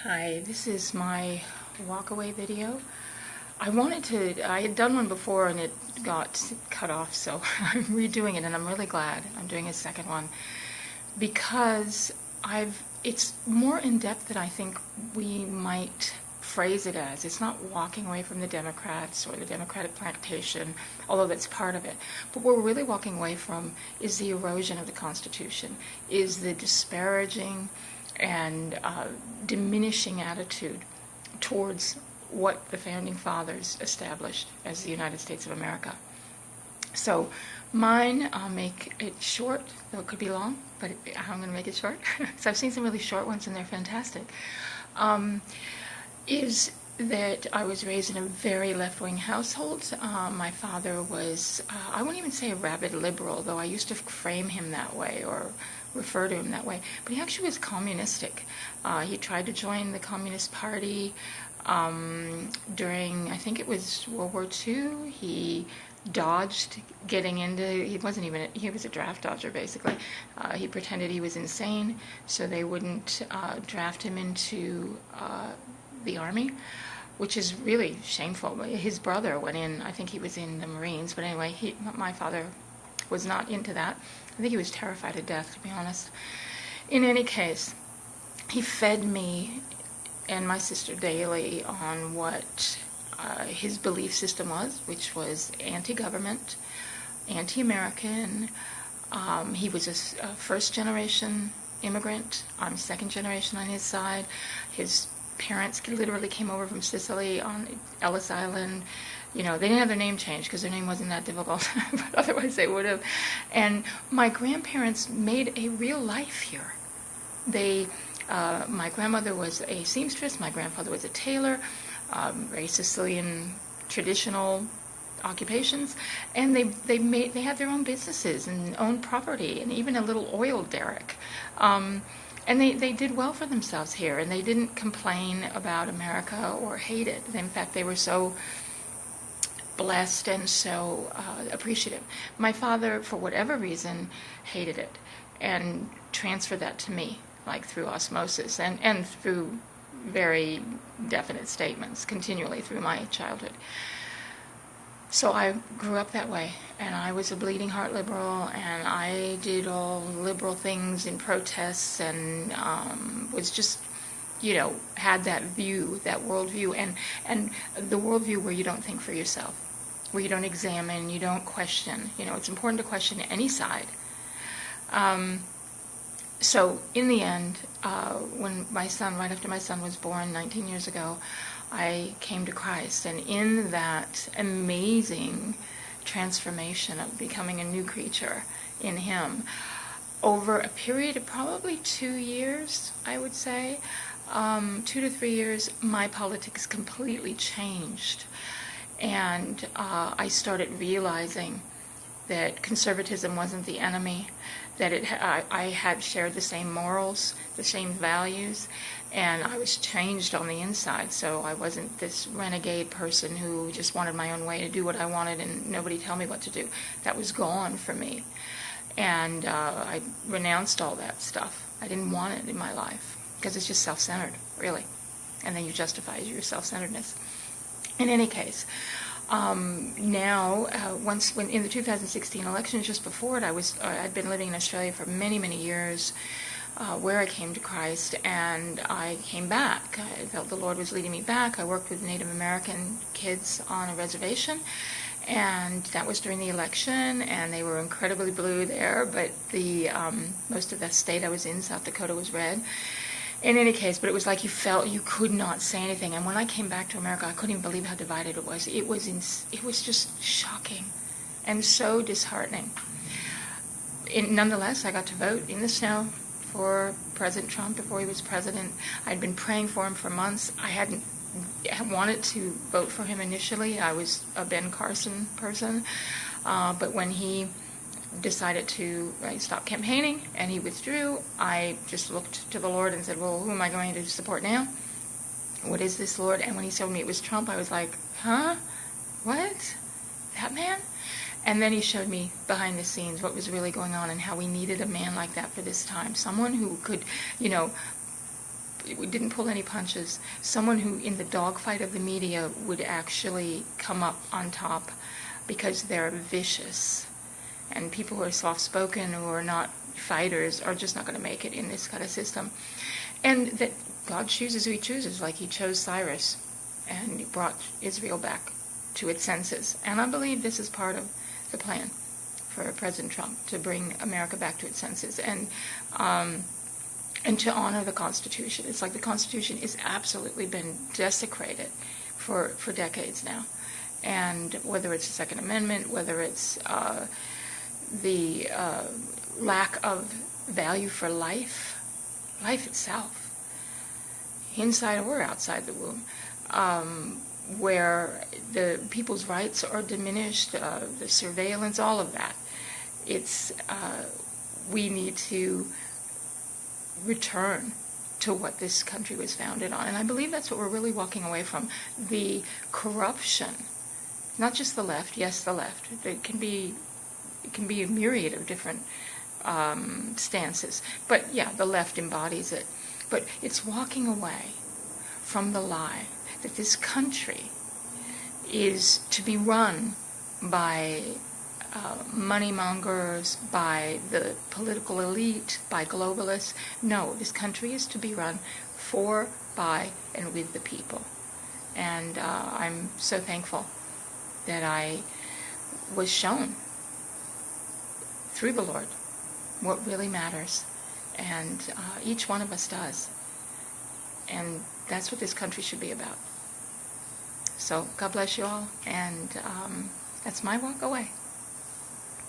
Hi, this is my walkaway video. I had done one before and it got cut off, so I'm redoing it and I'm really glad I'm doing a second one because it's more in depth than I think we might phrase it as. It's not walking away from the Democrats or the Democratic plantation, although that's part of it. But what we're really walking away from is the erosion of the Constitution, is the disparaging and diminishing attitude towards what the Founding Fathers established as the United States of America. So mine, I'll make it short, though it could be long, but I'm going to make it short. So I've seen some really short ones and they're fantastic. Is that I was raised in a very left-wing household. My father was, I wouldn't even say a rabid liberal, though I used to frame him that way or refer to him that way, but he actually was communistic. He tried to join the Communist Party during, I think it was World War II. He dodged getting into, he was a draft dodger basically. He pretended he was insane so they wouldn't draft him into the Army, which is really shameful. His brother went in, I think he was in the Marines, but anyway, my father was not into that. I think he was terrified of death, to be honest. In any case, he fed me and my sister daily on what his belief system was, which was anti-government, anti-American. He was a first-generation immigrant. I'm second generation on his side. His parents literally came over from Sicily on Ellis Island. You know, they didn't have their name changed because their name wasn't that difficult, but otherwise they would have. And my grandparents made a real life here. My grandmother was a seamstress, my grandfather was a tailor, very Sicilian traditional occupations, and they had their own businesses and owned property and even a little oil derrick. And they did well for themselves here, and they didn't complain about America or hate it. In fact, they were so blessed and so appreciative. My father, for whatever reason, hated it and transferred that to me, like through osmosis and through very definite statements continually through my childhood. So I grew up that way, and I was a bleeding heart liberal, and I did all liberal things in protests, and was just, had that view, that worldview, and the worldview where you don't think for yourself, where you don't examine, you don't question. It's important to question any side. So in the end, when right after my son was born 19 years ago, I came to Christ, and in that amazing transformation of becoming a new creature in Him, over a period of probably 2 years, I would say, 2 to 3 years, my politics completely changed. And I started realizing that conservatism wasn't the enemy, that I had shared the same morals, the same values, and I was changed on the inside. So I wasn't this renegade person who just wanted my own way to do what I wanted and nobody tell me what to do. That was gone for me. And I renounced all that stuff. I didn't want it in my life because it's just self-centered, really. And then you justify your self-centeredness. In any case, now, when in the 2016 election, just before it, I'd been living in Australia for many, many years, where I came to Christ, and I came back. I felt the Lord was leading me back. I worked with Native American kids on a reservation, and that was during the election, and they were incredibly blue there, but most of the state I was in, South Dakota, was red. In any case, but it was like you felt you could not say anything. And when I came back to America, I couldn't even believe how divided it was. It was just shocking and so disheartening. Nonetheless, I got to vote in the snow for President Trump before he was president. I'd been praying for him for months. I wanted to vote for him initially. I was a Ben Carson person. But when he decided to stop campaigning and he withdrew, I just looked to the Lord and said, well, who am I going to support now? What is this, Lord? And when he told me it was Trump, I was like, huh? What? That man? And then he showed me behind the scenes what was really going on and how we needed a man like that for this time. Someone who could, we didn't pull any punches. Someone who, in the dogfight of the media, would actually come up on top because they're vicious. And people who are soft-spoken, who are not fighters, are just not going to make it in this kind of system. And that God chooses who he chooses, like he chose Cyrus, and he brought Israel back to its senses. And I believe this is part of the plan for President Trump, to bring America back to its senses and to honor the Constitution. It's like the Constitution has absolutely been desecrated for decades now. And whether it's the Second Amendment, whether it's the lack of value for life itself, inside or outside the womb, where the people's rights are diminished, the surveillance, all of that. It's we need to return to what this country was founded on, and I believe that's what we're really walking away from. The corruption, not just the left. Yes, the left. It can be a myriad of different stances, but yeah, the left embodies it. But it's walking away from the lie that this country is to be run by money mongers, by the political elite, by globalists. No, this country is to be run for, by, and with the people. And I'm so thankful that I was shown through the Lord what really matters. And each one of us does. And that's what this country should be about. So God bless you all. And that's my walk away.